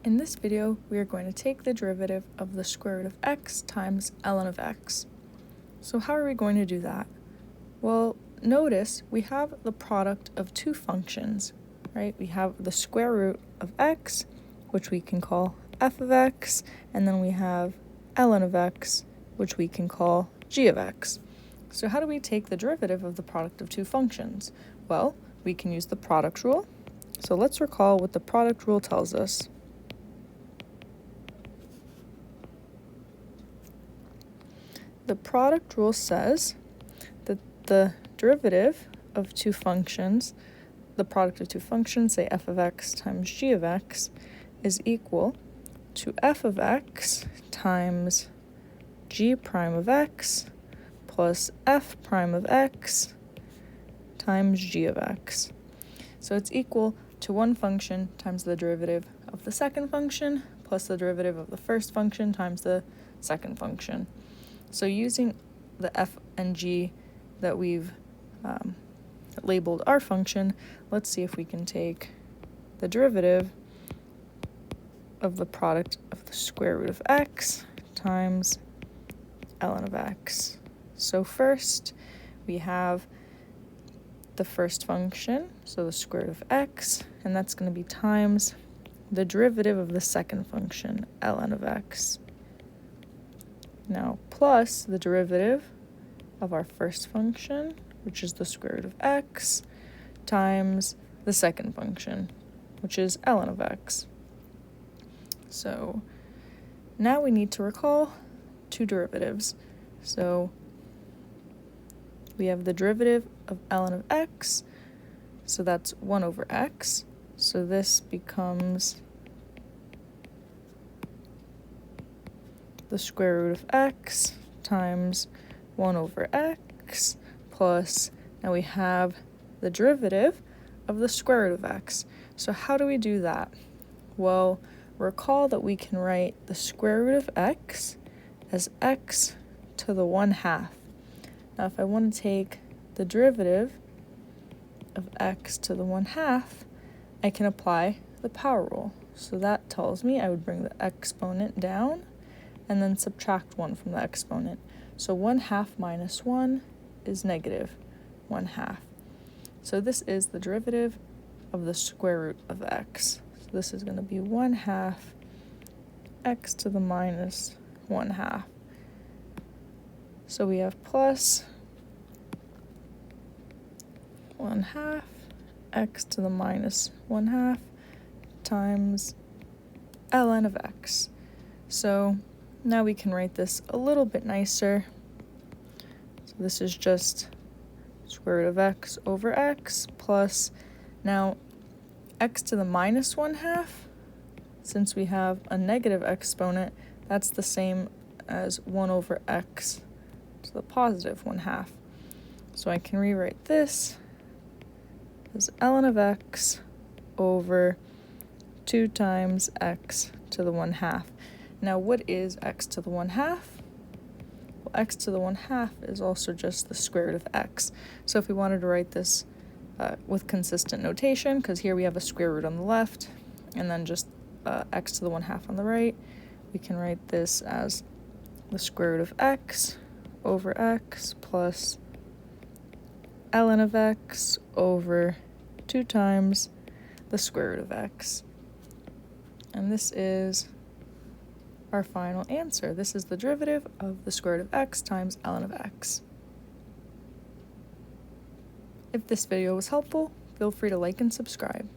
In this video, we are going to take the derivative of the square root of x times ln of x. So how are we going to do that? Well, notice we have the product of two functions, right? We have the square root of x, which we can call f of x, and then we have ln of x, which we can call g of x. So how do we take the derivative of the product of two functions? Well, we can use the product rule. So let's recall what the product rule tells us. The product rule says that the derivative of two functions, the product of two functions, say f of x times g of x, is equal to f of x times g prime of x plus f prime of x times g of x. So it's equal to one function times the derivative of the second function plus the derivative of the first function times the second function. So using the f and g that we've labeled our function, let's see if we can take the derivative of the product of the square root of x times ln of x. So first, we have the first function, so the square root of x, and that's going to be times the derivative of the second function, ln of x. Now, plus the derivative of our first function, which is the square root of x, times the second function, which is ln of x. So now we need to recall two derivatives. So we have the derivative of ln of x, so that's 1 over x. So this becomes the square root of x times 1 over x plus, now we have the derivative of the square root of x. So how do we do that? Well, recall that we can write the square root of x as x to the 1/2. Now if I want to take the derivative of x to the 1/2, I can apply the power rule. So that tells me I would bring the exponent down and then subtract 1 from the exponent. So 1/2 minus 1 is negative 1/2. So this is the derivative of the square root of x. So this is going to be 1/2 x to the minus 1/2. So we have plus 1/2 x to the minus 1/2 times ln of x. So now we can write this a little bit nicer. So this is just square root of x over x plus, now x to the minus 1/2, since we have a negative exponent, that's the same as 1 over x to the positive 1/2. So I can rewrite this as ln of x over 2 times x to the 1/2. Now what is x to the 1/2? Well, x to the 1/2 is also just the square root of x. So if we wanted to write this with consistent notation, because here we have a square root on the left and then just x to the 1/2 on the right, we can write this as the square root of x over x plus ln of x over 2 times the square root of x. And this is our final answer. This is the derivative of the square root of x times ln of x. If this video was helpful, feel free to like and subscribe.